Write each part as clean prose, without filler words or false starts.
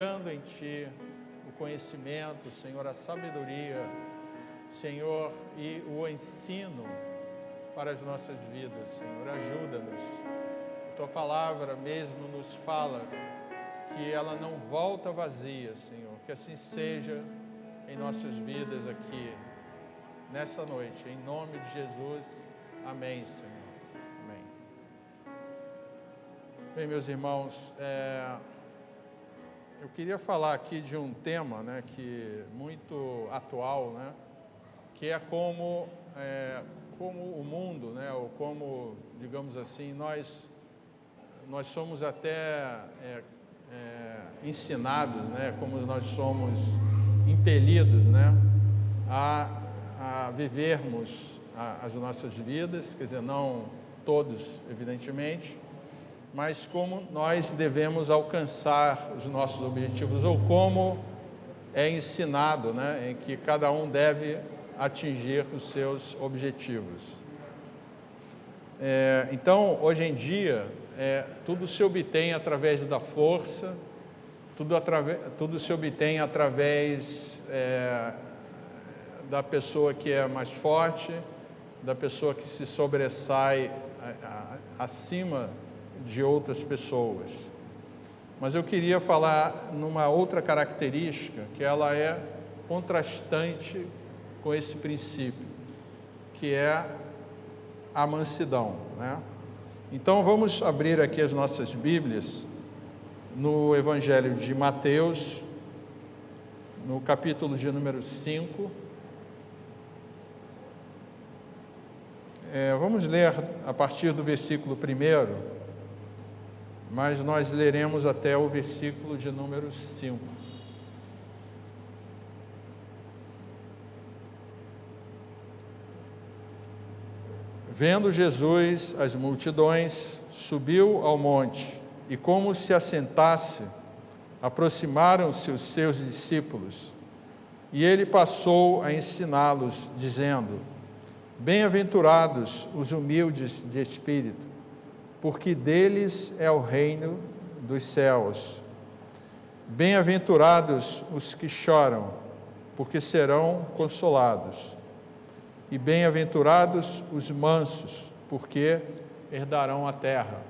buscando em Ti o conhecimento, Senhor, a sabedoria, Senhor, e o ensino para as nossas vidas, Senhor. Ajuda-nos. A Tua palavra mesmo nos fala que ela não volta vazia, Senhor. Que assim seja em nossas vidas aqui, nessa noite. Em nome de Jesus. Amém, Senhor. Amém. Bem, meus irmãos, eu queria falar aqui de um tema, né, que muito atual, né, que é como o mundo, né, ou como, digamos assim, nós somos até ensinados, né, como nós somos impelidos, né, a vivermos as nossas vidas, quer dizer, não todos, evidentemente, mas como nós devemos alcançar os nossos objetivos, ou como é ensinado, né, em que cada um deve atingir os seus objetivos. Então, hoje em dia, tudo se obtém através da força, tudo se obtém através da pessoa que é mais forte, da pessoa que se sobressai acima de outras pessoas. Mas eu queria falar numa outra característica, que ela é contrastante com esse princípio, que é a mansidão, né? Então vamos abrir aqui as nossas Bíblias no Evangelho de Mateus, no capítulo de número 5. Vamos ler a partir do versículo 1, mas nós leremos até o versículo de número 5. Vendo Jesus as multidões, subiu ao monte, e como se assentasse, aproximaram-se os seus discípulos, e ele passou a ensiná-los, dizendo: Bem-aventurados os humildes de espírito, porque deles é o reino dos céus. Bem-aventurados os que choram, porque serão consolados. E bem-aventurados os mansos, porque herdarão a terra.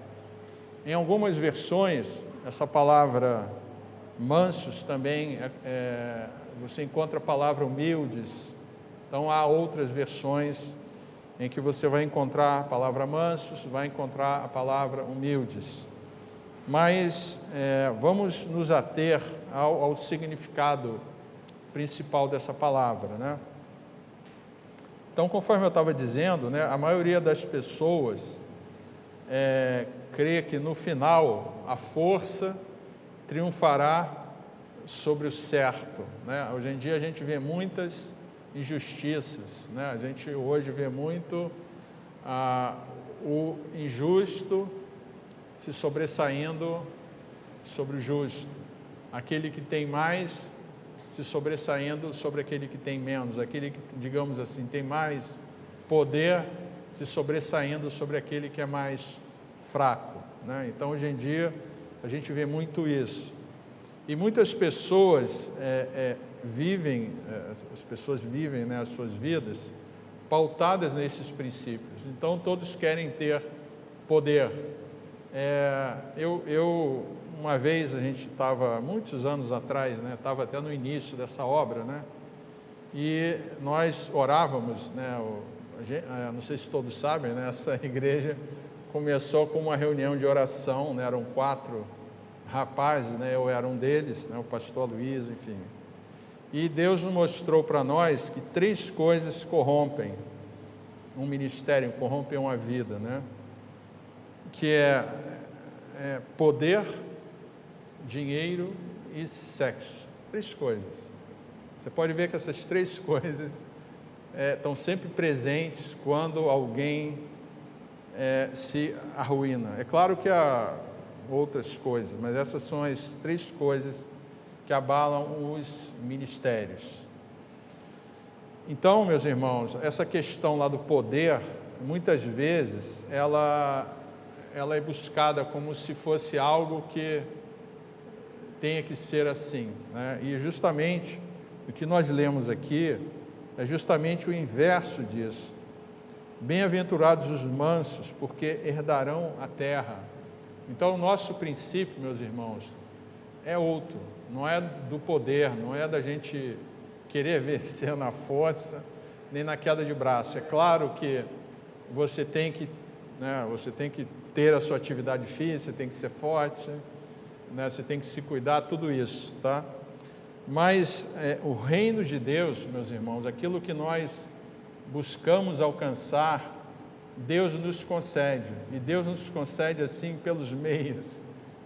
Em algumas versões, essa palavra mansos também, você encontra a palavra humildes. Então, há outras versões em que você vai encontrar a palavra mansos, vai encontrar a palavra humildes. Mas vamos nos ater ao significado principal dessa palavra, né? Então, conforme eu estava dizendo, né, a maioria das pessoas crê que no final a força triunfará sobre o certo, né? Hoje em dia a gente vê muitas injustiças, né? A gente hoje vê muito o injusto se sobressaindo sobre o justo, aquele que tem mais se sobressaindo sobre aquele que tem menos, aquele que, digamos assim, tem mais poder se sobressaindo sobre aquele que é mais fraco, né? Então, hoje em dia, a gente vê muito isso. E muitas pessoas vivem, né, as suas vidas pautadas nesses princípios. Então, todos querem ter poder. Uma vez, a gente estava, muitos anos atrás, né, estava até no início dessa obra, né, e nós orávamos, né, não sei se todos sabem, né, essa igreja começou com uma reunião de oração, né, eram 4 rapazes, né, eu era um deles, né, o pastor Luiz, enfim. E Deus nos mostrou para nós que 3 coisas corrompem um ministério, corrompem uma vida, né? Que é poder, dinheiro e sexo. 3 coisas. Você pode ver que essas 3 coisas estão sempre presentes quando alguém se arruína. É claro que há outras coisas, mas essas são as 3 coisas que abalam os ministérios. Então, meus irmãos, essa questão lá do poder, muitas vezes, ela é buscada como se fosse algo que tenha que ser assim, né? E justamente o que nós lemos aqui é justamente o inverso disso. Bem-aventurados os mansos, porque herdarão a terra. Então, o nosso princípio, meus irmãos, é outro. Não é do poder, não é da gente querer vencer na força, nem na queda de braço. É claro que você tem que, né, você tem que ter a sua atividade física, você tem que ser forte, né, você tem que se cuidar, tudo isso, tá? Mas o reino de Deus, meus irmãos, aquilo que nós buscamos alcançar, Deus nos concede, e Deus nos concede assim pelos meios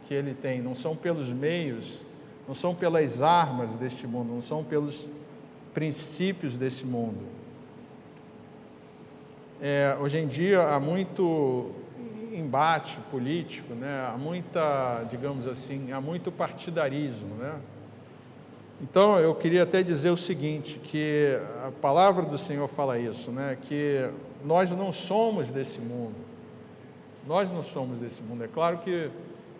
que Ele tem, não são pelos meios, não são pelas armas deste mundo, não são pelos princípios desse mundo. Hoje em dia há muito embate político, né? Há muita, digamos assim, há muito partidarismo, né? Então, eu queria até dizer o seguinte, que a palavra do Senhor fala isso, né? Que nós não somos desse mundo. Nós não somos desse mundo. É claro que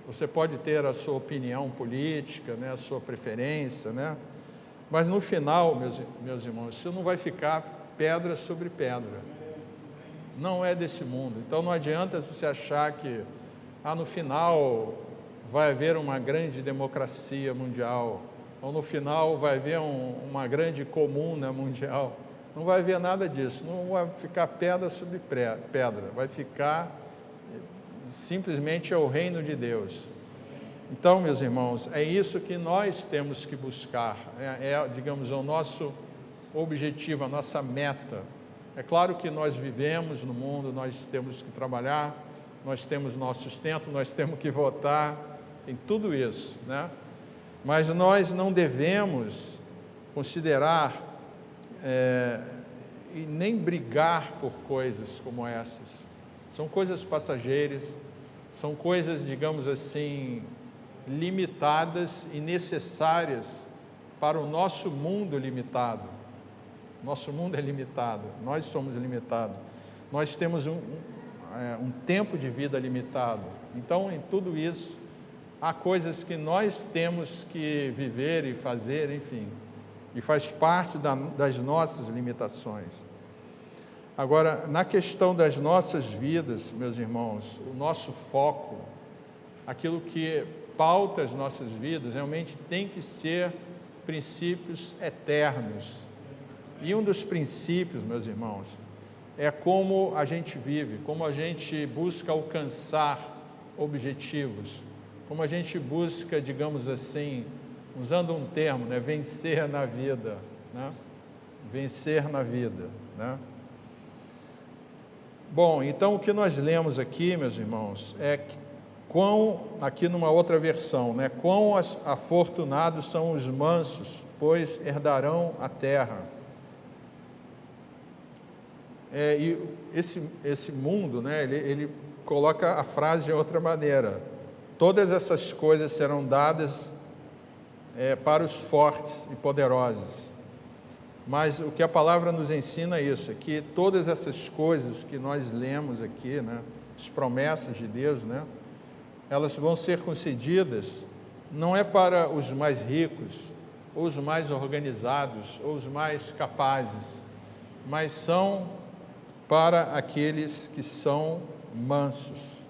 você pode ter a sua opinião política, né? A sua preferência, né? Mas no final, meus irmãos, isso não vai ficar pedra sobre pedra. Não é desse mundo. Então, não adianta você achar que, no final vai haver uma grande democracia mundial, ou no final vai haver uma grande comuna mundial. Não vai haver nada disso, não vai ficar pedra sobre pedra, vai ficar simplesmente o reino de Deus. Então, meus irmãos, é isso que nós temos que buscar, digamos, o nosso objetivo, a nossa meta. É claro que nós vivemos no mundo, nós temos que trabalhar, nós temos nosso sustento, nós temos que votar, tem tudo isso, né? Mas nós não devemos considerar e nem brigar por coisas como essas. São coisas passageiras, são coisas, digamos assim, limitadas e necessárias para o nosso mundo limitado. Nosso mundo é limitado, nós somos limitados. Nós temos um tempo de vida limitado. Então, em tudo isso, há coisas que nós temos que viver e fazer, enfim, e faz parte das nossas limitações. Agora, na questão das nossas vidas, meus irmãos, o nosso foco, aquilo que pauta as nossas vidas, realmente tem que ser princípios eternos. E um dos princípios, meus irmãos, é como a gente vive, como a gente busca alcançar objetivos, como a gente busca, digamos assim, usando um termo, né, vencer na vida, né? Vencer na vida, né? Bom, então o que nós lemos aqui, meus irmãos, é que aqui numa outra versão, né? Quão afortunados são os mansos, pois herdarão a terra. E esse mundo, né? Ele coloca a frase de outra maneira. Todas essas coisas serão dadas para os fortes e poderosos. Mas o que a palavra nos ensina é isso, é que todas essas coisas que nós lemos aqui, né, as promessas de Deus, né, elas vão ser concedidas, não é para os mais ricos, ou os mais organizados, ou os mais capazes, mas são para aqueles que são mansos.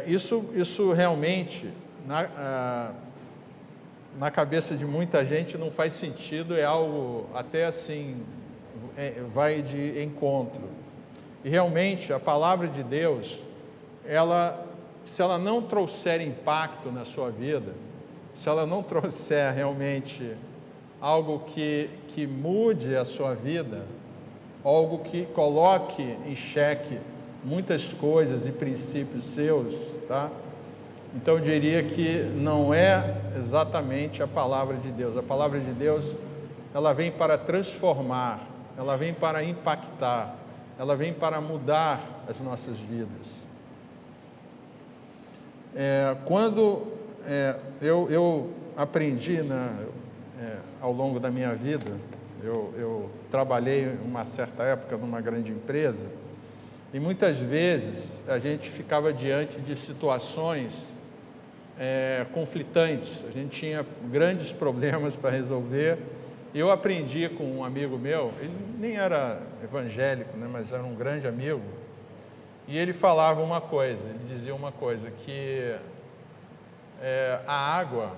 Isso realmente, na cabeça de muita gente não faz sentido, é algo até assim, vai de encontro. E realmente a palavra de Deus, se ela não trouxer impacto na sua vida, se ela não trouxer realmente algo que mude a sua vida, algo que coloque em xeque muitas coisas e princípios seus, tá? Então eu diria que não é exatamente a palavra de Deus. A palavra de Deus, ela vem para transformar, ela vem para impactar, ela vem para mudar as nossas vidas. Quando eu aprendi ao longo da minha vida, eu trabalhei uma certa época numa grande empresa, e muitas vezes a gente ficava diante de situações conflitantes, a gente tinha grandes problemas para resolver. Eu aprendi com um amigo meu, ele nem era evangélico, né, mas era um grande amigo, e ele falava uma coisa, ele dizia uma coisa, que a água,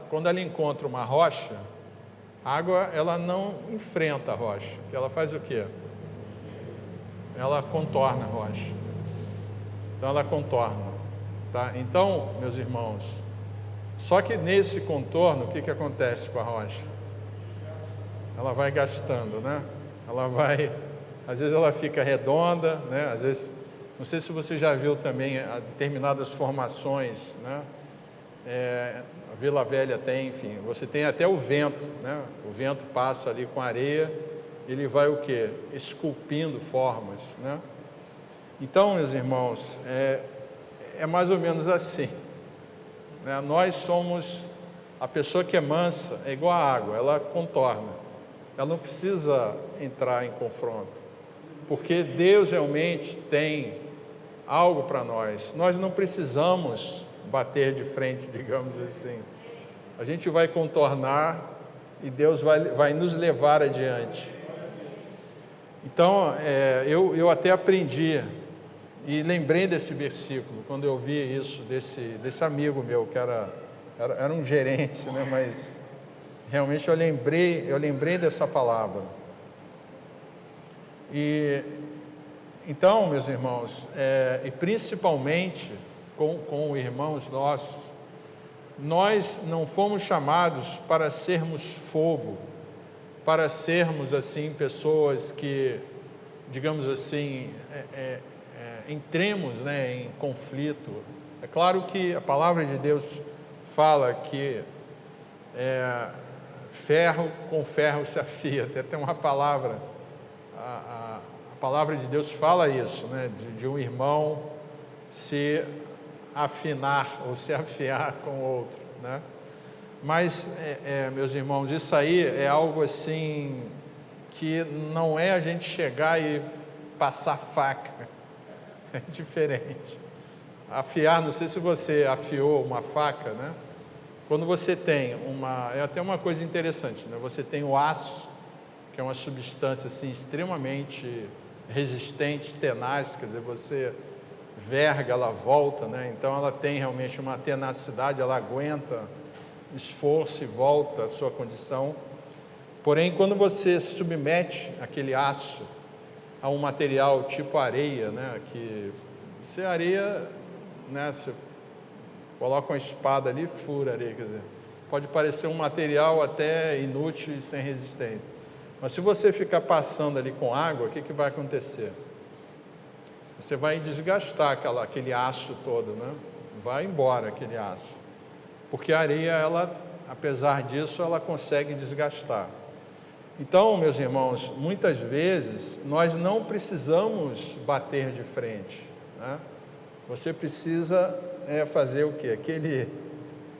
quando ela encontra uma rocha, a água ela não enfrenta a rocha, que ela faz o quê? Ela contorna a rocha. Então ela contorna, tá? Então, meus irmãos, só que nesse contorno, o que acontece com a rocha? Ela vai gastando, né? Às vezes ela fica redonda, né? Às vezes, não sei se você já viu também determinadas formações, né? A Vila Velha tem, enfim, você tem até o vento, né? O vento passa ali com areia, ele vai o quê? Esculpindo formas, né? Então, meus irmãos, é mais ou menos assim, né? Nós somos, a pessoa que é mansa é igual a água, ela contorna, ela não precisa entrar em confronto, porque Deus realmente tem algo para nós. Nós não precisamos bater de frente, digamos assim. A gente vai contornar e Deus vai nos levar adiante. Então, eu até aprendi e lembrei desse versículo quando eu vi isso desse amigo meu que era um gerente, né? Mas realmente eu lembrei dessa palavra. E então, meus irmãos, e principalmente com irmãos nossos, nós não fomos chamados para sermos fogo, para sermos assim pessoas que, digamos assim, entremos, né, em conflito. É claro que a palavra de Deus fala que ferro com ferro se afia. Até tem uma palavra, a palavra de Deus fala isso, né, de um irmão se afinar ou se afiar com o outro, né? Mas, meus irmãos, isso aí é algo assim que não é a gente chegar e passar faca, é diferente. Afiar, não sei se você afiou uma faca, né? Quando você tem é até uma coisa interessante, né? Você tem o aço, que é uma substância assim extremamente resistente, tenaz, quer dizer, você verga, ela volta, né? Então ela tem realmente uma tenacidade, ela aguenta esforço e volta à sua condição. Porém, quando você submete aquele aço a um material tipo areia, né? Que você areia, né? Você coloca uma espada ali e fura a areia, quer dizer, pode parecer um material até inútil e sem resistência. Mas se você ficar passando ali com água, o que vai acontecer? Você vai desgastar aquele aço todo, né? Vai embora aquele aço. Porque a areia, ela, apesar disso, ela consegue desgastar. Então, meus irmãos, muitas vezes nós não precisamos bater de frente, né? Você precisa fazer o quê?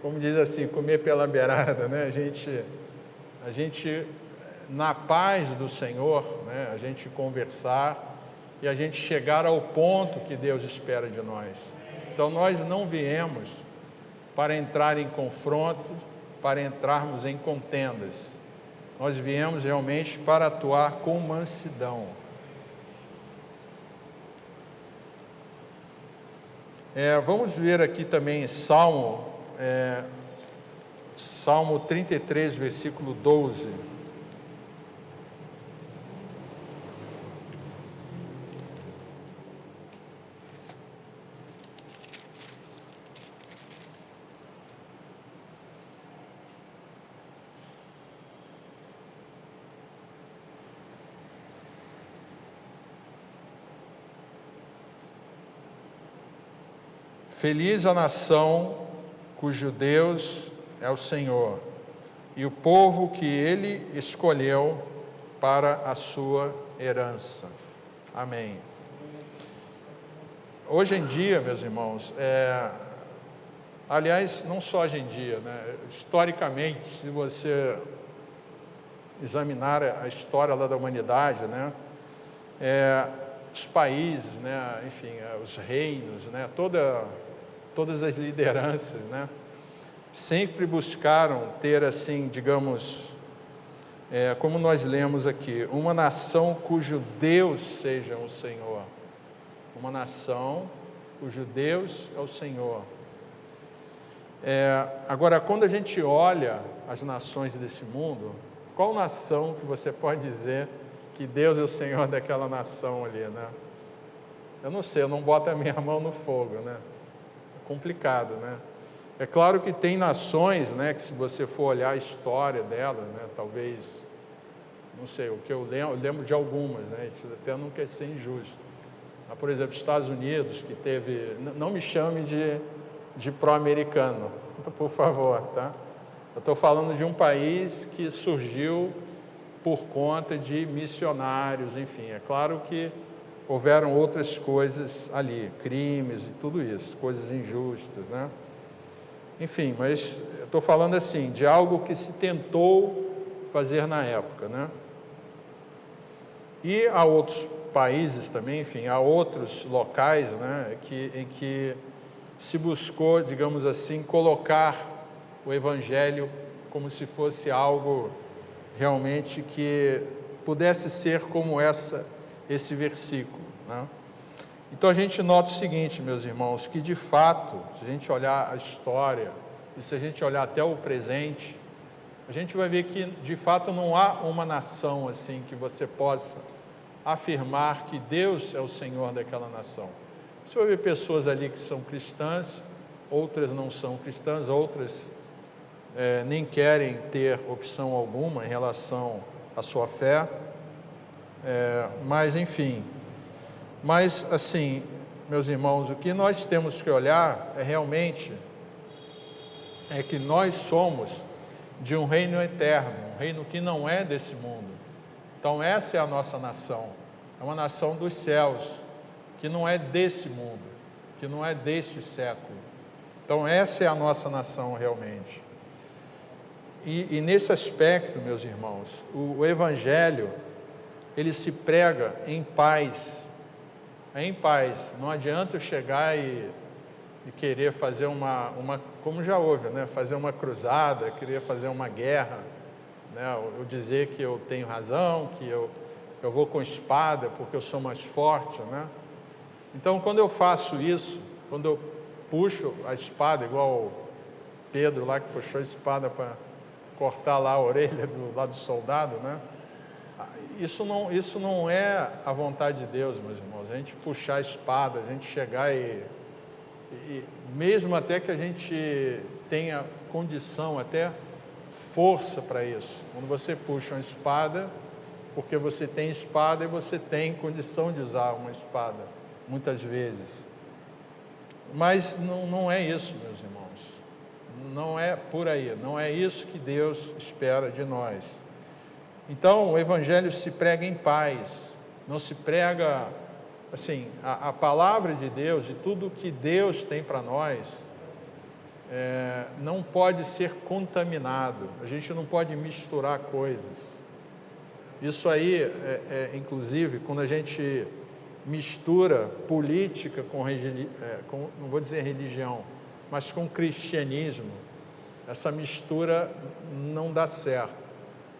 Como diz assim, comer pela beirada, né? A gente na paz do Senhor, né? A gente conversar e a gente chegar ao ponto que Deus espera de nós. Então, nós não viemos para entrar em confronto, para entrarmos em contendas. Nós viemos realmente para atuar com mansidão. Vamos ver aqui também Salmo 33, versículo 12. Feliz a nação cujo Deus é o Senhor, e o povo que Ele escolheu para a sua herança. Amém. Hoje em dia, meus irmãos, aliás, não só hoje em dia, né? Historicamente, se você examinar a história lá da humanidade, né? Os países, né? Enfim, os reinos, né? todas as lideranças, né, sempre buscaram ter, assim, digamos, como nós lemos aqui, uma nação cujo Deus seja o Senhor. Uma nação cujo Deus é o Senhor. Agora, quando a gente olha as nações desse mundo, qual nação que você pode dizer que Deus é o Senhor daquela nação ali, né? Eu não sei, eu não boto a minha mão no fogo, né? É complicado, né? É claro que tem nações, né, que se você for olhar a história delas, né, talvez, não sei, o que eu lembro de algumas, né, isso até não quer ser injusto. Mas, por exemplo, Estados Unidos, que teve, não me chame de pró-americano, por favor, tá? Eu estou falando de um país que surgiu por conta de missionários, enfim, é claro que houveram outras coisas ali, crimes e tudo isso, coisas injustas, né? Enfim, mas eu estou falando assim, de algo que se tentou fazer na época, né? E há outros países também, enfim, há outros locais, né, em que se buscou, digamos assim, colocar o Evangelho como se fosse algo realmente que pudesse ser como esse versículo, né? Então a gente nota o seguinte, meus irmãos, que de fato, se a gente olhar a história e se a gente olhar até o presente, a gente vai ver que de fato não há uma nação assim que você possa afirmar que Deus é o Senhor daquela nação. Você vai ver pessoas ali que são cristãs, outras não são cristãs, outras nem querem ter opção alguma em relação à sua fé, mas enfim. Mas, assim, meus irmãos, o que nós temos que olhar realmente que nós somos de um reino eterno, um reino que não é desse mundo. Então, essa é a nossa nação, é uma nação dos céus, que não é desse mundo, que não é deste século. Então, essa é a nossa nação realmente. E nesse aspecto, meus irmãos, o Evangelho, ele se prega em paz. Em paz, não adianta eu chegar e querer fazer como já houve, né? Fazer uma cruzada, querer fazer uma guerra, né? Eu dizer que eu tenho razão, que eu vou com espada porque eu sou mais forte, né? Então, quando eu faço isso, quando eu puxo a espada, igual Pedro lá que puxou a espada para cortar lá a orelha do soldado, né? Isso não é a vontade de Deus, meus irmãos. A gente puxar a espada, a gente chegar e mesmo até que a gente tenha condição, até força para isso. Quando você puxa uma espada, porque você tem espada e você tem condição de usar uma espada, muitas vezes. Mas não é isso, meus irmãos. Não é por aí, não é isso que Deus espera de nós. Então, o Evangelho se prega em paz, não se prega, assim, a palavra de Deus e tudo que Deus tem para nós não pode ser contaminado, a gente não pode misturar coisas. Isso aí, inclusive, quando a gente mistura política com não vou dizer religião, mas com cristianismo, essa mistura não dá certo.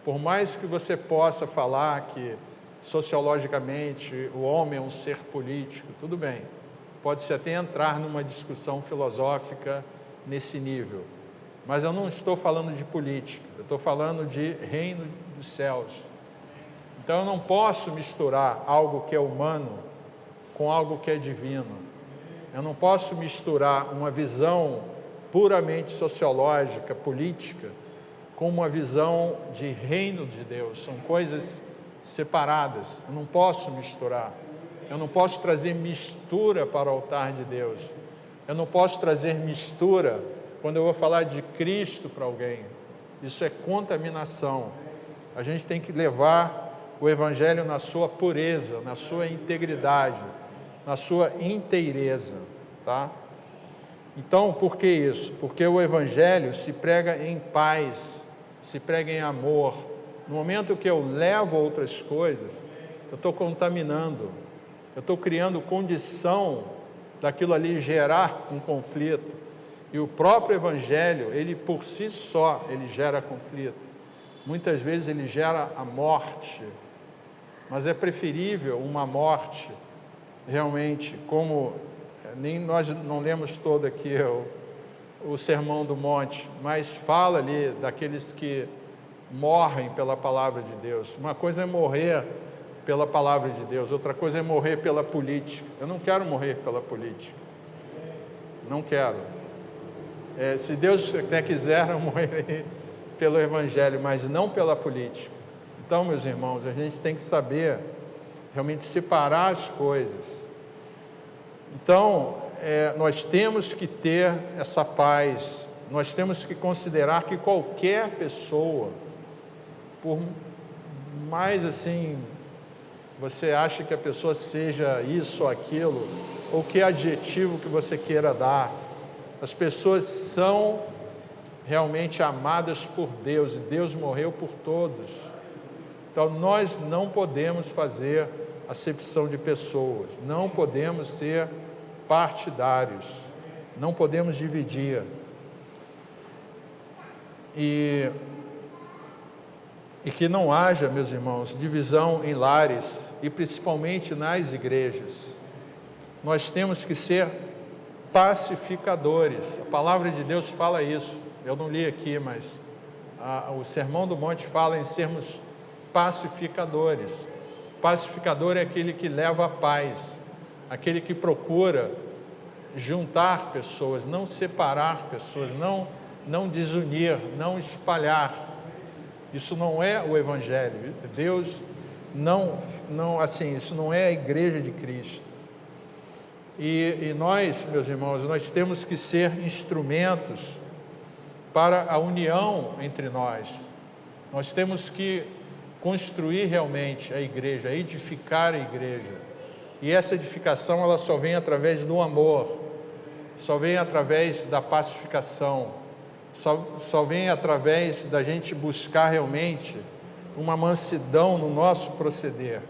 Por mais que você possa falar que sociologicamente o homem é um ser político, tudo bem, pode-se até entrar numa discussão filosófica nesse nível, mas eu não estou falando de política, eu estou falando de reino dos céus. Então eu não posso misturar algo que é humano com algo que é divino. Eu não posso misturar uma visão puramente sociológica, política, com uma visão de reino de Deus. São coisas separadas, eu não posso misturar. Eu não posso trazer mistura para o altar de Deus. Eu não posso trazer mistura quando eu vou falar de Cristo para alguém. Isso é contaminação. A gente tem que levar o Evangelho na sua pureza, na sua integridade, na sua inteireza, tá? Então, por que isso? Porque o Evangelho se prega em paz, se prega em amor. No momento que eu levo outras coisas, eu estou contaminando, eu estou criando condição daquilo ali gerar um conflito. E o próprio Evangelho, ele por si só, ele gera conflito. Muitas vezes ele gera a morte, mas é preferível uma morte, realmente, como nem nós não lemos todo aqui o Sermão do Monte, mas fala ali daqueles que morrem pela palavra de Deus. Uma coisa é morrer pela palavra de Deus, outra coisa é morrer pela política. Eu não quero morrer pela política, não quero. Se Deus até quiser, eu morrerei pelo Evangelho, mas não pela política. Então, meus irmãos, a gente tem que saber realmente separar as coisas. Então, nós temos que ter essa paz, nós temos que considerar que qualquer pessoa, por mais assim, você acha que a pessoa seja isso ou aquilo, ou que adjetivo que você queira dar, as pessoas são realmente amadas por Deus, e Deus morreu por todos. Então, nós não podemos fazer acepção de pessoas, não podemos ser partidários, não podemos dividir. E que não haja, meus irmãos, divisão em lares e principalmente nas igrejas. Nós temos que ser pacificadores. A palavra de Deus fala isso. Eu não li aqui, mas o Sermão do Monte fala em sermos pacificadores. Pacificador é aquele que leva a paz, aquele que procura juntar pessoas, não separar pessoas, não desunir, não espalhar. Isso não é o Evangelho. Deus isso não é a igreja de Cristo. E nós, meus irmãos, nós temos que ser instrumentos para a união entre nós. Nós temos que construir realmente a igreja, edificar a igreja. E essa edificação, ela só vem através do amor, só vem através da pacificação, só vem através da gente buscar realmente uma mansidão no nosso proceder.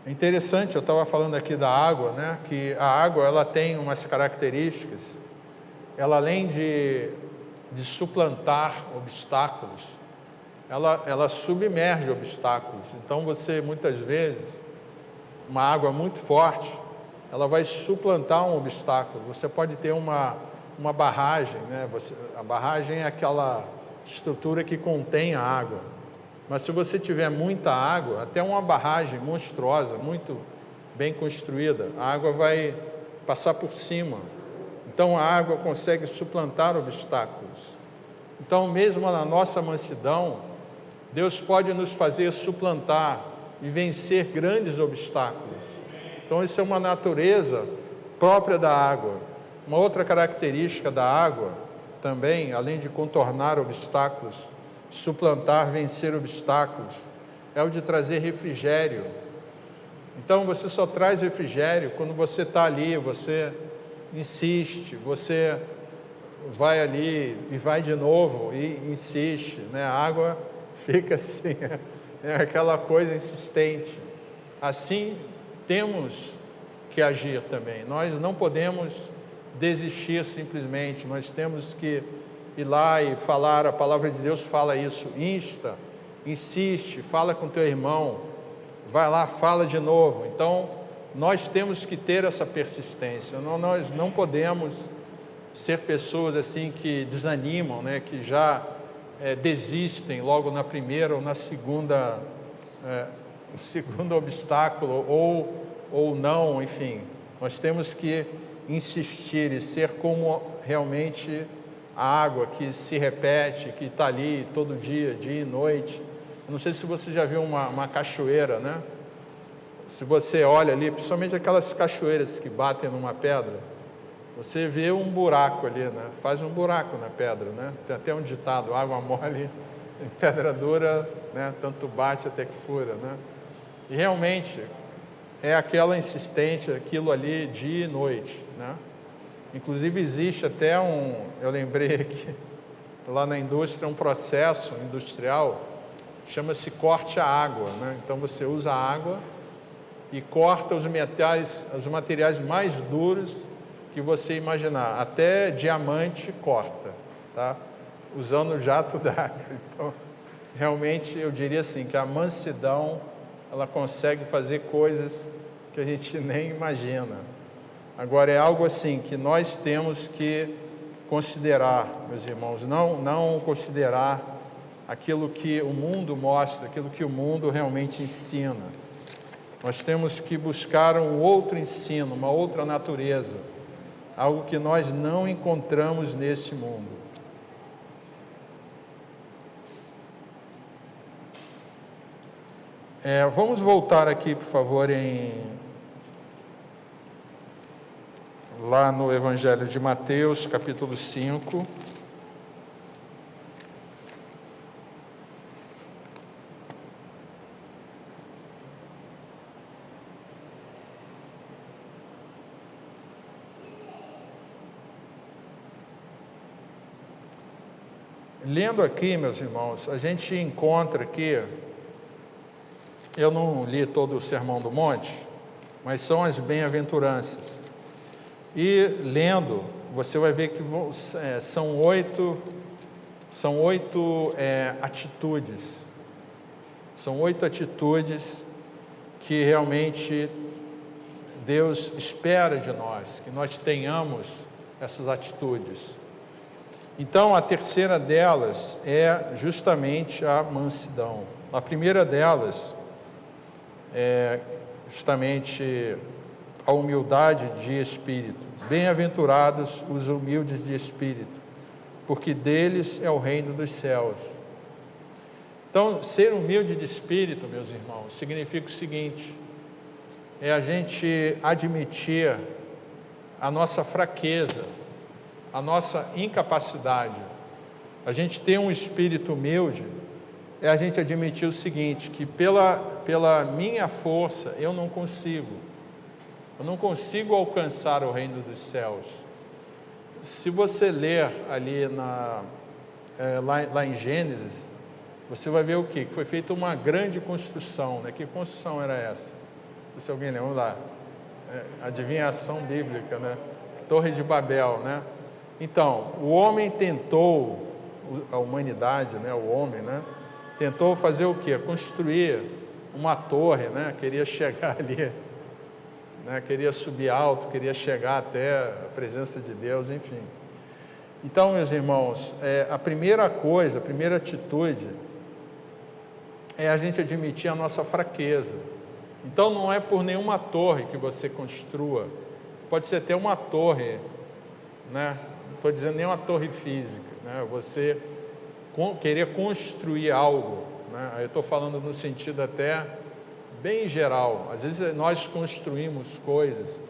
É interessante, eu estava falando aqui da água, né? Que a água, ela tem umas características, ela além de suplantar obstáculos, ela submerge obstáculos. Então você, muitas vezes, uma água muito forte, ela vai suplantar um obstáculo. Você pode ter uma barragem, né? A barragem é aquela estrutura que contém a água. Mas se você tiver muita água, até uma barragem monstruosa, muito bem construída, a água vai passar por cima. Então a água consegue suplantar obstáculos. Então, mesmo na nossa mansidão, Deus pode nos fazer suplantar e vencer grandes obstáculos. Então isso é uma natureza própria da água. Uma outra característica da água também, além de contornar obstáculos, suplantar, vencer obstáculos, é o de trazer refrigério. Então você só traz refrigério quando você está ali, você insiste, você vai ali e vai de novo e insiste, né? A água fica assim, é aquela coisa insistente. Assim temos que agir também. Nós não podemos desistir simplesmente, nós temos que ir lá e falar. A palavra de Deus fala isso, insta, insiste, fala com teu irmão, vai lá, fala de novo. Então, nós temos que ter essa persistência. Nós não podemos ser pessoas assim que desanimam, né? Que já desistem logo na primeira ou na segunda, o segundo obstáculo, ou não, enfim. Nós temos que insistir e ser como realmente a água que se repete, que está ali todo dia e noite. Eu não sei se você já viu uma cachoeira, né? Se você olha ali, principalmente aquelas cachoeiras que batem numa pedra, você vê um buraco ali, né? Faz um buraco na pedra, né? Tem até um ditado, água mole em pedra dura, né? Tanto bate até que fura, né? E realmente é aquela insistência, aquilo ali dia e noite, né? Inclusive existe até eu lembrei aqui, lá na indústria, um processo industrial, chama-se corte à água, né? Então você usa a água e corta os materiais mais duros que você imaginar. Até diamante corta, tá? Usando jato d'água. Então, realmente, eu diria assim, que a mansidão, ela consegue fazer coisas que a gente nem imagina. Agora, é algo assim que nós temos que considerar, meus irmãos, não considerar aquilo que o mundo mostra, aquilo que o mundo realmente ensina. Nós temos que buscar um outro ensino, uma outra natureza, algo que nós não encontramos neste mundo. Vamos voltar aqui, por favor, lá no Evangelho de Mateus, capítulo 5. Lendo aqui, meus irmãos, a gente encontra aqui, eu não li todo o Sermão do Monte, mas são as bem-aventuranças. E lendo, você vai ver que são oito atitudes. São 8 atitudes que realmente Deus espera de nós, que nós tenhamos essas atitudes. Então, a terceira delas é justamente a mansidão. A primeira delas é justamente a humildade de espírito. Bem-aventurados os humildes de espírito, porque deles é o reino dos céus. Então, ser humilde de espírito, meus irmãos, significa o seguinte: é a gente admitir a nossa fraqueza, a nossa incapacidade. A gente ter um espírito humilde é a gente admitir o seguinte, que pela minha força eu não consigo alcançar o reino dos céus. Se você ler ali lá em Gênesis, você vai ver o quê? Que foi feita uma grande construção, né? Que construção era essa? Se alguém lembra, vamos lá. Adivinhação bíblica, né? Torre de Babel, né? Então, o homem tentou, a humanidade, né? O homem, né? Tentou fazer o quê? Construir uma torre, né? Queria chegar ali, né? Queria subir alto, queria chegar até a presença de Deus, enfim. Então, meus irmãos, a primeira coisa, a primeira atitude é a gente admitir a nossa fraqueza. Então, não é por nenhuma torre que você construa, pode ser até uma torre, né? Não estou dizendo nem uma torre física, né? Você querer construir algo, né? Eu estou falando no sentido até bem geral. Às vezes nós construímos coisas,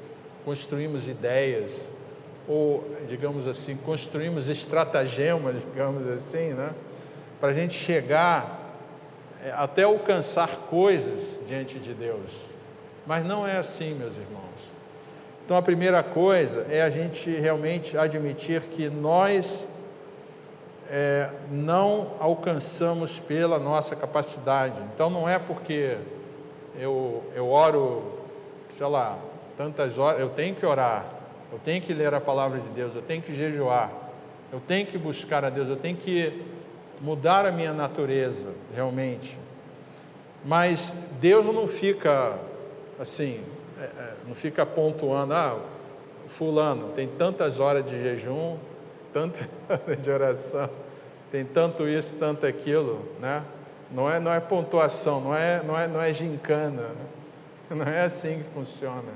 construímos ideias, ou, digamos assim, construímos estratagemas, digamos assim, né? Para a gente chegar até alcançar coisas diante de Deus. Mas não é assim, meus irmãos. Então, a primeira coisa é a gente realmente admitir que nós não alcançamos pela nossa capacidade. Então, não é porque eu oro, sei lá, tantas horas, eu tenho que orar, eu tenho que ler a palavra de Deus, eu tenho que jejuar, eu tenho que buscar a Deus, eu tenho que mudar a minha natureza, realmente. Mas Deus não fica assim, não fica pontuando, fulano tem tantas horas de jejum, tantas horas de oração, tem tanto isso, tanto aquilo, né? Não é pontuação, não é gincana, né? Não é assim que funciona.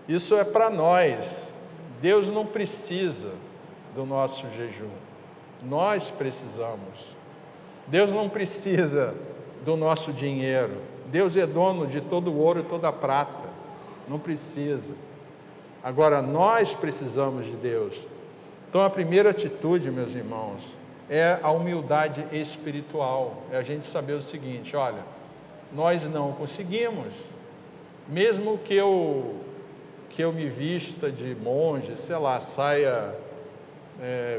Isso é para nós. Deus não precisa do nosso jejum, nós precisamos. Deus não precisa do nosso dinheiro. Deus é dono de todo o ouro e toda a prata, não precisa. Agora, nós precisamos de Deus. Então, a primeira atitude, meus irmãos, é a humildade espiritual. É a gente saber o seguinte: olha, nós não conseguimos, mesmo que eu me vista de monge, sei lá, saia,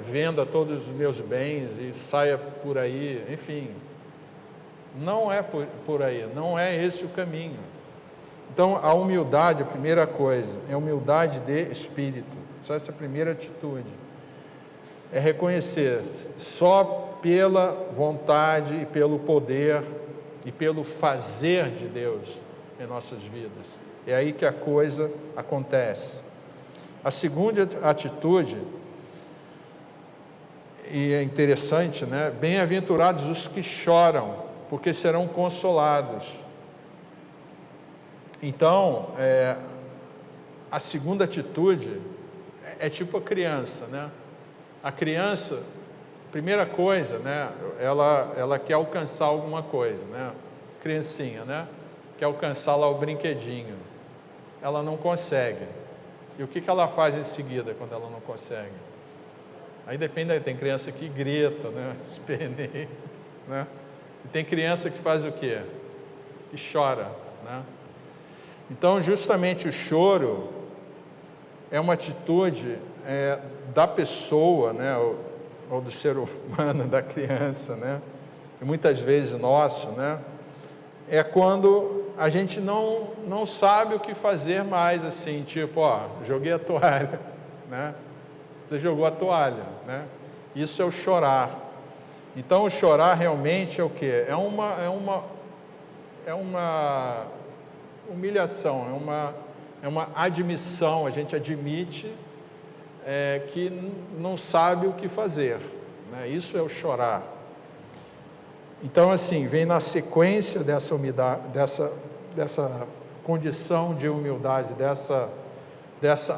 venda todos os meus bens e saia por aí, enfim, não é por aí, não é esse o caminho. Então, a humildade, a primeira coisa, é humildade de espírito. Só essa primeira atitude. É reconhecer só pela vontade e pelo poder e pelo fazer de Deus em nossas vidas. É aí que a coisa acontece. A segunda atitude, e é interessante, né? Bem-aventurados os que choram, porque serão consolados. Então, a segunda atitude é tipo a criança, né? A criança, primeira coisa, né? Ela quer alcançar alguma coisa, né? Criancinha, né? Quer alcançar lá o brinquedinho. Ela não consegue. E o que ela faz em seguida quando ela não consegue? Aí depende, tem criança que grita, né? Esperneia, né? E tem criança que faz o quê? Que chora, né? Então, justamente o choro é uma atitude da pessoa, né? Ou do ser humano, da criança, né? E muitas vezes nosso, né? É quando a gente não sabe o que fazer mais, assim, tipo, joguei a toalha, né? Você jogou a toalha, né? Isso é o chorar. Então, o chorar realmente é o quê? É uma humilhação, é uma admissão, a gente admite que não sabe o que fazer, né? Isso é o chorar. Então, assim, vem na sequência dessa humildade, dessa condição de humildade, dessa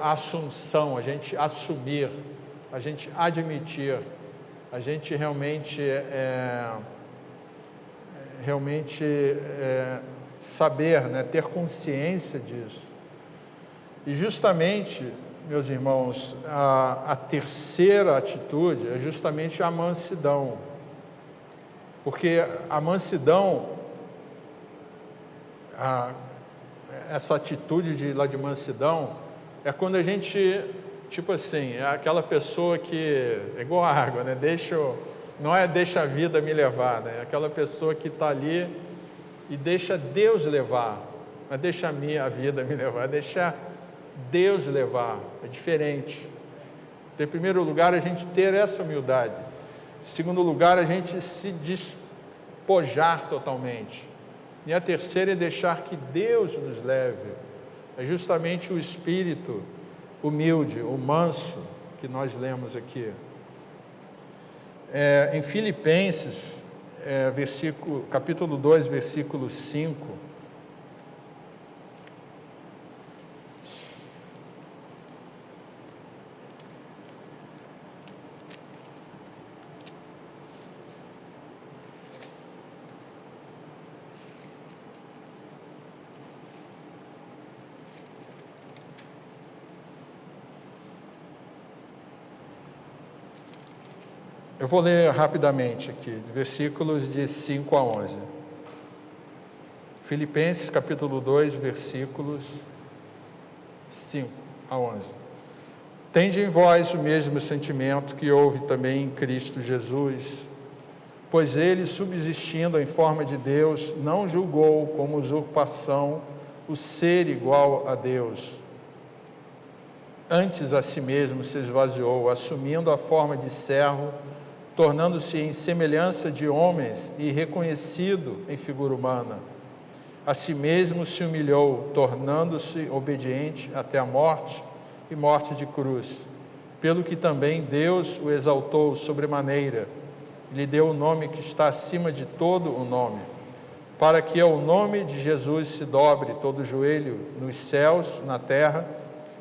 assunção, a gente assumir, a gente admitir, a gente realmente saber, né, ter consciência disso. E justamente, meus irmãos, a terceira atitude é justamente a mansidão. Porque a mansidão, essa atitude de mansidão, é quando a gente, tipo assim, é aquela pessoa que é igual a água, né? Não é deixa a vida me levar, né? É aquela pessoa que está ali e deixa Deus levar, não é deixa a vida me levar, é deixar Deus levar, é diferente. Então, em primeiro lugar, a gente ter essa humildade. Em segundo lugar, a gente se despojar totalmente. E a terceira é deixar que Deus nos leve. É justamente o espírito humilde, o manso, que nós lemos aqui. Em Filipenses, capítulo 2, versículo 5, eu vou ler rapidamente aqui, versículos de 5 a 11. Filipenses, capítulo 2, versículos 5 a 11. Tende em vós o mesmo sentimento que houve também em Cristo Jesus, pois ele, subsistindo em forma de Deus, não julgou como usurpação o ser igual a Deus. Antes a si mesmo se esvaziou, assumindo a forma de servo, tornando-se em semelhança de homens e reconhecido em figura humana. A si mesmo se humilhou, tornando-se obediente até a morte e morte de cruz. Pelo que também Deus o exaltou sobremaneira, e lhe deu o nome que está acima de todo o nome, para que ao nome de Jesus se dobre todo o joelho nos céus, na terra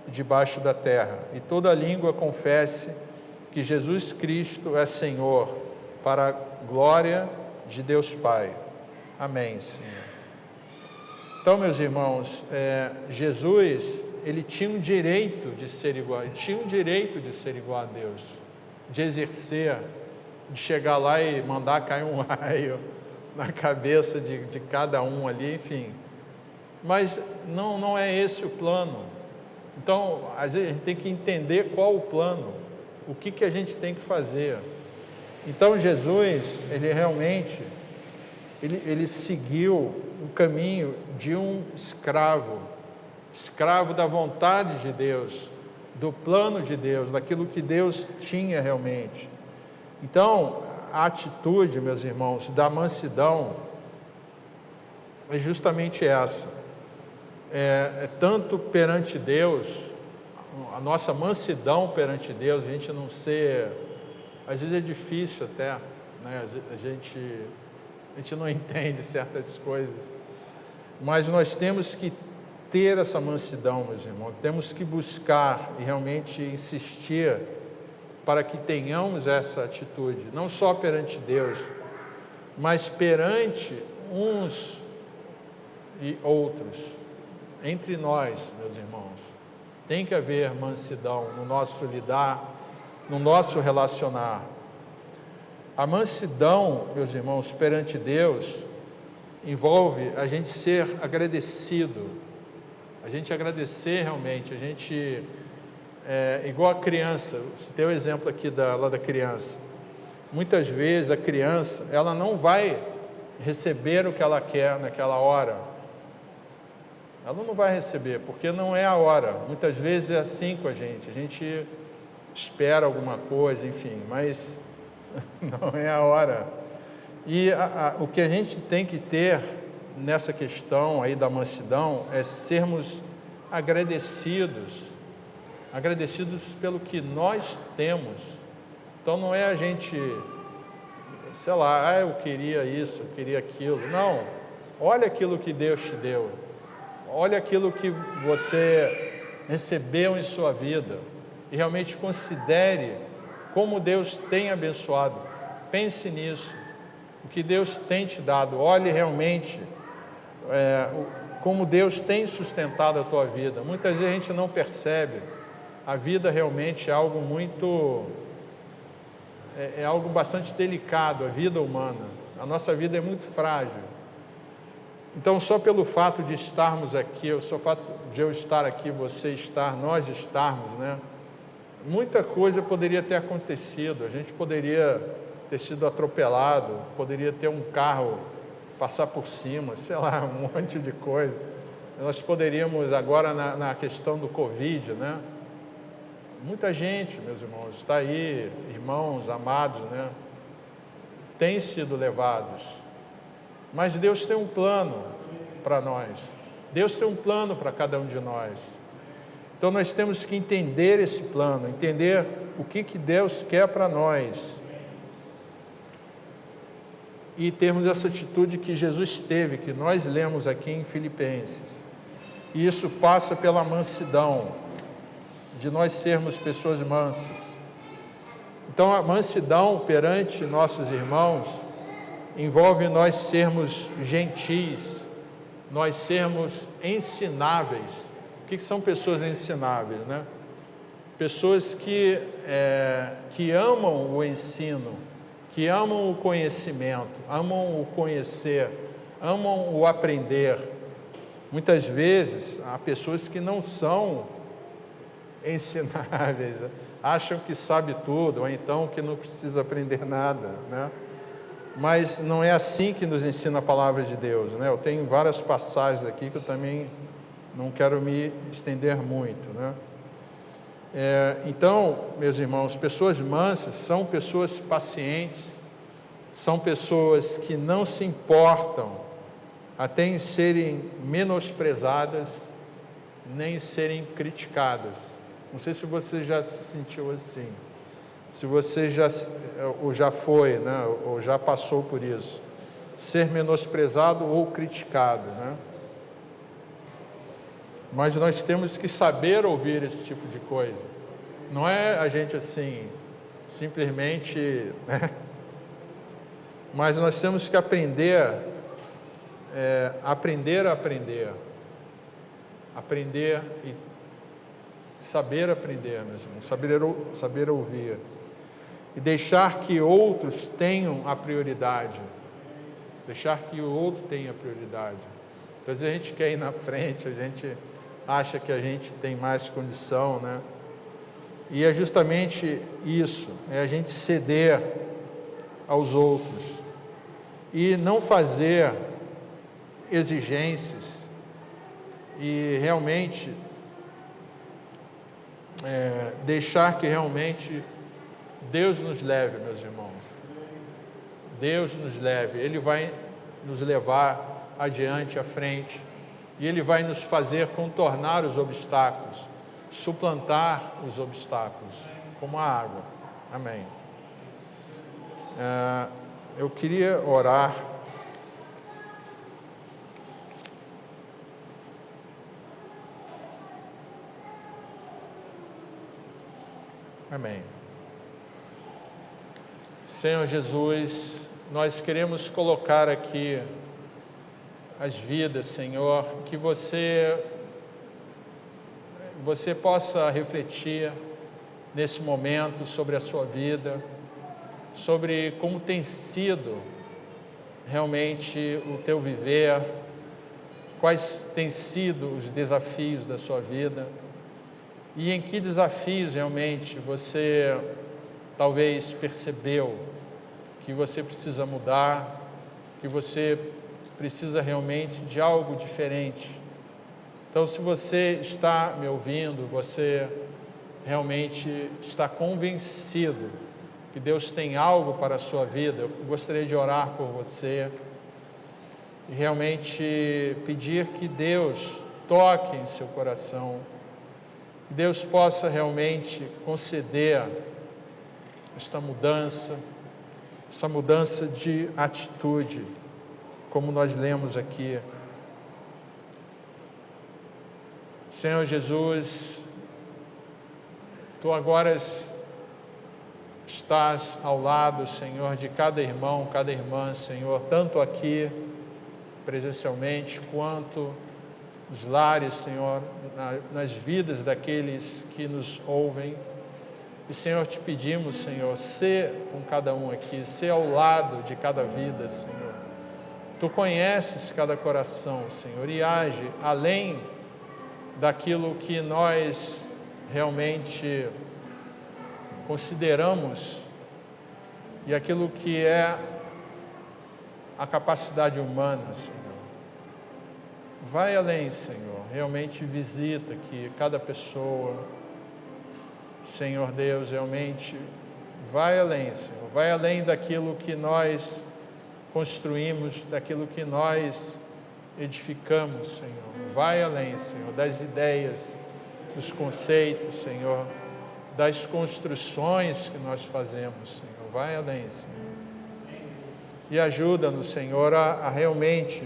e debaixo da terra, e toda língua confesse que Jesus Cristo é Senhor, para a glória de Deus Pai. Amém, Senhor. Então, meus irmãos, Jesus, ele tinha um direito de ser igual, ele tinha um direito de ser igual a Deus, de exercer, de chegar lá e mandar cair um raio na cabeça de cada um ali, enfim. Mas não é esse o plano. Então, às vezes a gente tem que entender qual o plano, o que a gente tem que fazer. Então, Jesus, ele realmente, ele seguiu um caminho de um escravo da vontade de Deus, do plano de Deus, daquilo que Deus tinha realmente. Então, a atitude, meus irmãos, da mansidão é justamente essa. É tanto perante Deus, a nossa mansidão perante Deus, a gente não ser... Às vezes é difícil até, né? A gente não entende certas coisas, mas nós temos que ter essa mansidão, meus irmãos, temos que buscar e realmente insistir para que tenhamos essa atitude, não só perante Deus, mas perante uns e outros, entre nós, meus irmãos. Tem que haver mansidão no nosso lidar, no nosso relacionar. A mansidão, meus irmãos, perante Deus, envolve a gente ser agradecido, a gente agradecer realmente, a gente, igual a criança, você tem o exemplo aqui lá da criança. Muitas vezes a criança, ela não vai receber o que ela quer naquela hora. Ela não vai receber, porque não é a hora. Muitas vezes é assim com a gente espera alguma coisa, enfim, mas não é a hora. E o que a gente tem que ter nessa questão aí da mansidão é sermos agradecidos pelo que nós temos. Então não é a gente, sei lá, eu queria isso, eu queria aquilo. Não, olha aquilo que Deus te deu. Olha aquilo que você recebeu em sua vida e realmente considere como Deus tem abençoado. Pense nisso, o que Deus tem te dado. Olhe realmente como Deus tem sustentado a tua vida. Muitas vezes a gente não percebe. A vida realmente é algo muito... é algo bastante delicado, a vida humana. A nossa vida é muito frágil. Então, só pelo fato de estarmos aqui, só o fato de eu estar aqui, você estar, nós estarmos, né? Muita coisa poderia ter acontecido. A gente poderia ter sido atropelado, poderia ter um carro passar por cima, sei lá, um monte de coisa. Nós poderíamos, agora na questão do Covid, né? Muita gente, meus irmãos, está aí, irmãos amados, né? Têm sido levados. Mas Deus tem um plano para nós. Deus tem um plano para cada um de nós. Então nós temos que entender esse plano, entender o que Deus quer para nós. E termos essa atitude que Jesus teve, que nós lemos aqui em Filipenses. E isso passa pela mansidão, de nós sermos pessoas mansas. Então a mansidão perante nossos irmãos envolve nós sermos gentis, nós sermos ensináveis. O que são pessoas ensináveis, né? Pessoas que amam o ensino, que amam o conhecimento, amam o conhecer, amam o aprender. Muitas vezes há pessoas que não são ensináveis, acham que sabe tudo, ou então que não precisa aprender nada, né? Mas não é assim que nos ensina a palavra de Deus, né? Eu tenho várias passagens aqui que eu também não quero me estender muito, né? Então, meus irmãos, pessoas mansas são pessoas pacientes, são pessoas que não se importam até em serem menosprezadas, nem em serem criticadas. Não sei se você já se sentiu assim. Se você já foi, né, ou já passou por isso, ser menosprezado ou criticado, né? Mas nós temos que saber ouvir esse tipo de coisa. Não é a gente assim, simplesmente, né? Mas nós temos que aprender a aprender e saber aprender, meus irmãos, saber ouvir. E deixar que outros tenham a prioridade. Deixar que o outro tenha a prioridade. Às vezes a gente quer ir na frente, a gente acha que a gente tem mais condição, né? E é justamente isso, é a gente ceder aos outros. E não fazer exigências e realmente deixar que realmente Deus nos leve, meus irmãos. Deus nos leve, Ele vai nos levar adiante, à frente, e Ele vai nos fazer contornar os obstáculos, suplantar os obstáculos, como a água. Amém. Eu queria orar. Amém. Senhor Jesus, nós queremos colocar aqui as vidas, Senhor, que você possa refletir nesse momento sobre a sua vida, sobre como tem sido realmente o teu viver, quais têm sido os desafios da sua vida e em que desafios realmente você talvez percebeu que você precisa mudar, que você precisa realmente de algo diferente. Então, se você está me ouvindo, você realmente está convencido que Deus tem algo para a sua vida, eu gostaria de orar por você e realmente pedir que Deus toque em seu coração, que Deus possa realmente conceder essa mudança de atitude, como nós lemos aqui. Senhor Jesus, Tu agora estás ao lado, Senhor, de cada irmão, cada irmã, Senhor, tanto aqui presencialmente, quanto nos lares, Senhor, nas vidas daqueles que nos ouvem. E, Senhor, te pedimos, Senhor, ser com cada um aqui, ser ao lado de cada vida, Senhor. Tu conheces cada coração, Senhor, e age além daquilo que nós realmente consideramos e aquilo que é a capacidade humana, Senhor. Vai além, Senhor, realmente visita aqui cada pessoa, Senhor Deus, realmente vai além, Senhor, vai além daquilo que nós construímos, daquilo que nós edificamos, Senhor, vai além, Senhor, das ideias, dos conceitos, Senhor, das construções que nós fazemos, Senhor, vai além, Senhor, e ajuda-nos, Senhor, a realmente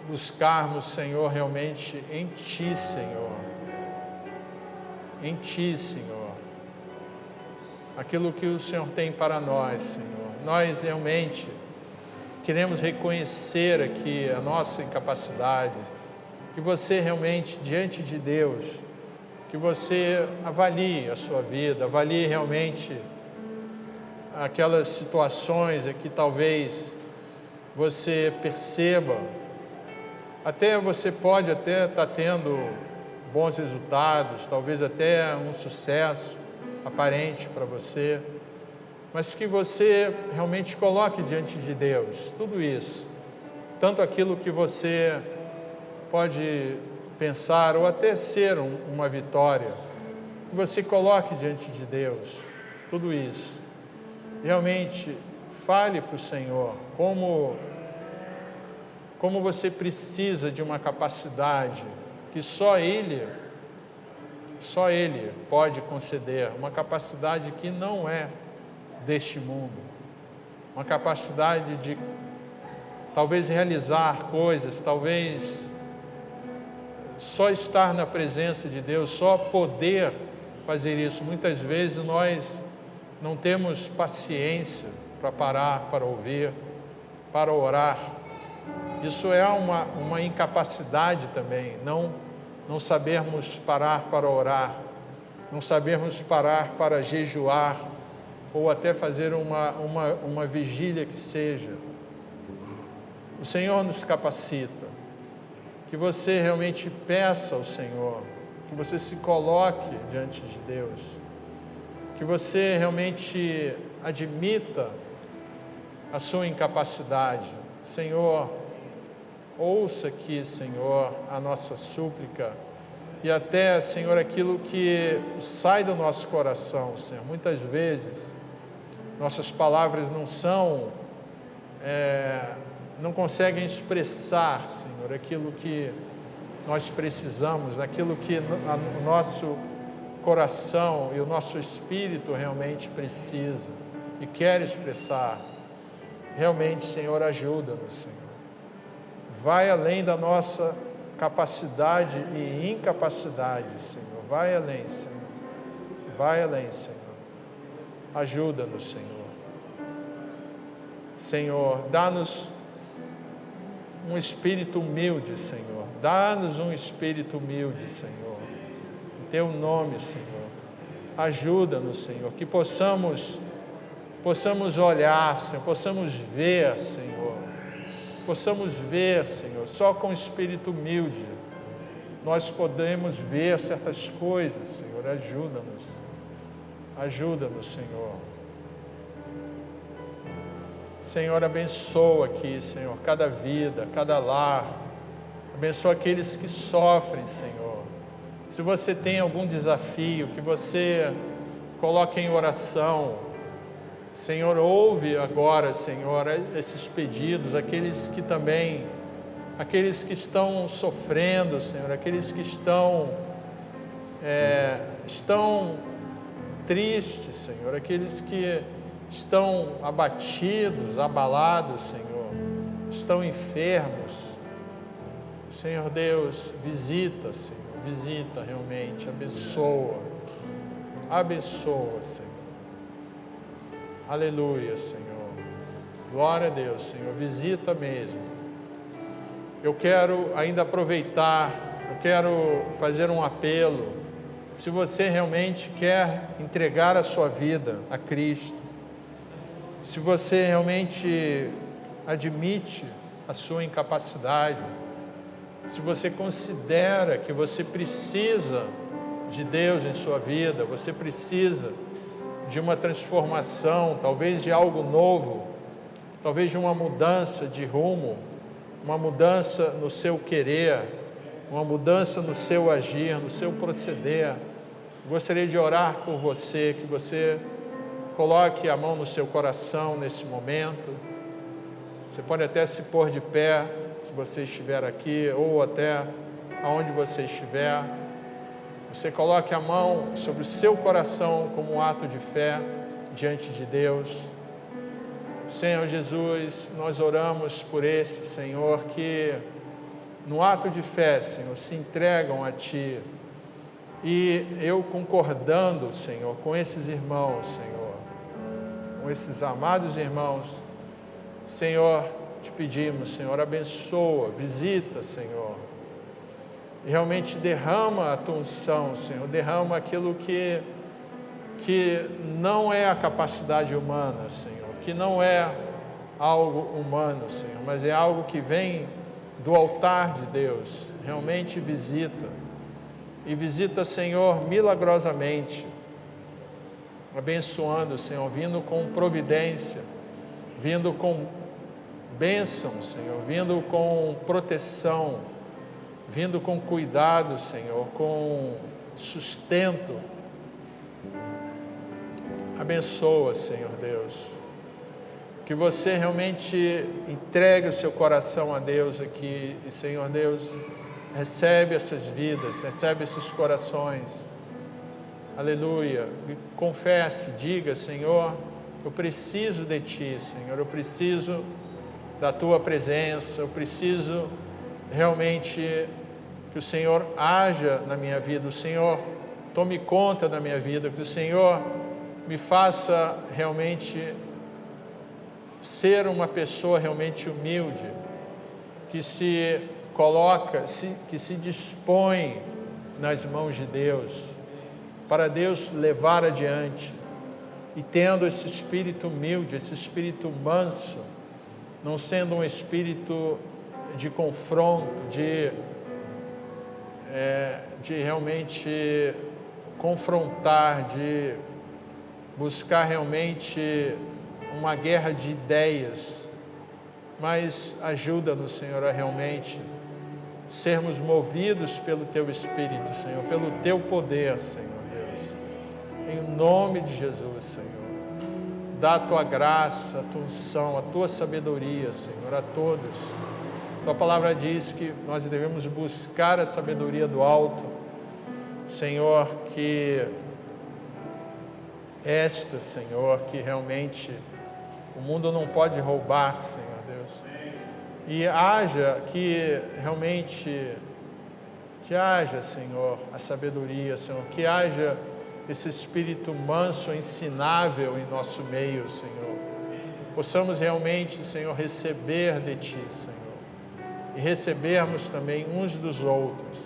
buscarmos, Senhor, realmente em Ti, Senhor, em Ti, Senhor, aquilo que o Senhor tem para nós, Senhor. Nós realmente queremos reconhecer aqui a nossa incapacidade, que você realmente, diante de Deus, que você avalie a sua vida, avalie realmente aquelas situações que talvez você perceba, até você pode até estar tendo bons resultados, talvez até um sucesso aparente para você, mas que você realmente coloque diante de Deus tudo isso, tanto aquilo que você pode pensar ou até ser uma vitória, que você coloque diante de Deus tudo isso. Realmente fale para o Senhor como você precisa de uma capacidade que só Ele pode conceder, uma capacidade que não é deste mundo, uma capacidade de talvez realizar coisas, talvez só estar na presença de Deus, só poder fazer isso. Muitas vezes nós não temos paciência para parar, para ouvir, para orar. Isso é uma incapacidade também, não sabermos parar para orar, não sabermos parar para jejuar, ou até fazer uma vigília que seja. O Senhor nos capacita, que você realmente peça ao Senhor, que você se coloque diante de Deus, que você realmente admita a sua incapacidade. Senhor, ouça aqui, Senhor, a nossa súplica e até, Senhor, aquilo que sai do nosso coração, Senhor. Muitas vezes, nossas palavras não conseguem expressar, Senhor, aquilo que nós precisamos, aquilo que o nosso coração e o nosso espírito realmente precisa e quer expressar. Realmente, Senhor, ajuda-nos, Senhor. Vai além da nossa capacidade e incapacidade, Senhor. Vai além, Senhor. Vai além, Senhor. Ajuda-nos, Senhor. Senhor, dá-nos um espírito humilde, Senhor. Dá-nos um espírito humilde, Senhor. Em Teu nome, Senhor. Ajuda-nos, Senhor, que possamos olhar, Senhor, possamos ver, Senhor. Possamos ver, Senhor, só com o espírito humilde nós podemos ver certas coisas, Senhor. Ajuda-nos. Ajuda-nos, Senhor. Senhor, abençoa aqui, Senhor, cada vida, cada lar. Abençoa aqueles que sofrem, Senhor. Se você tem algum desafio, que você coloque em oração. Senhor, ouve agora, Senhor, esses pedidos, aqueles que estão sofrendo, Senhor, aqueles que estão tristes, Senhor, aqueles que estão abatidos, abalados, Senhor, estão enfermos. Senhor Deus, visita, Senhor, visita realmente, abençoa, Senhor. Aleluia, Senhor. Glória a Deus, Senhor, visita mesmo. Eu quero ainda aproveitar, eu quero fazer um apelo. Se você realmente quer entregar a sua vida a Cristo, se você realmente admite a sua incapacidade, se você considera que você precisa de Deus em sua vida, você precisa de uma transformação, talvez de algo novo, talvez de uma mudança de rumo, uma mudança no seu querer, uma mudança no seu agir, no seu proceder. Gostaria de orar por você, que você coloque a mão no seu coração nesse momento. Você pode até se pôr de pé, se você estiver aqui, ou até aonde você estiver. Você coloque a mão sobre o seu coração como um ato de fé diante de Deus. Senhor Jesus, nós oramos por esse, Senhor, que no ato de fé, Senhor, se entregam a Ti. E eu concordando, Senhor, com esses irmãos, Senhor, com esses amados irmãos, Senhor, te pedimos, Senhor, abençoa, visita, Senhor. E realmente derrama a Tua unção, Senhor, derrama aquilo que não é a capacidade humana, Senhor, que não é algo humano, Senhor, mas é algo que vem do altar de Deus. Realmente visita, e visita, Senhor, milagrosamente, abençoando, Senhor, vindo com providência, vindo com bênção, Senhor, vindo com proteção, vindo com cuidado, Senhor, com sustento. Abençoa, Senhor Deus. Que você realmente entregue o seu coração a Deus aqui. E, Senhor Deus, recebe essas vidas, recebe esses corações. Aleluia. E confesse, diga, Senhor, eu preciso de Ti, Senhor. Eu preciso da Tua presença. Eu preciso realmente que o Senhor haja na minha vida, o Senhor tome conta da minha vida, que o Senhor me faça realmente ser uma pessoa realmente humilde, que se coloca, que se dispõe nas mãos de Deus, para Deus levar adiante, e tendo esse espírito humilde, esse espírito manso, não sendo um espírito de confronto, de realmente confrontar, de buscar realmente uma guerra de ideias, mas ajuda-nos, Senhor, a realmente sermos movidos pelo Teu Espírito, Senhor, pelo Teu poder, Senhor Deus. Em nome de Jesus, Senhor. Dá a Tua graça, a Tua unção, a Tua sabedoria, Senhor, a todos. Tua palavra diz que nós devemos buscar a sabedoria do alto, Senhor, que esta, Senhor, que realmente o mundo não pode roubar, Senhor Deus. E haja que realmente, que haja, Senhor, a sabedoria, Senhor, que haja esse espírito manso, ensinável em nosso meio, Senhor. Possamos realmente, Senhor, receber de Ti, Senhor, e recebermos também uns dos outros.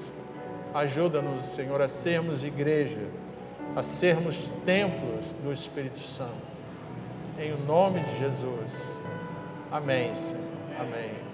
Ajuda-nos, Senhor, a sermos igreja, a sermos templos do Espírito Santo. Em nome de Jesus. Amém, Senhor. Amém.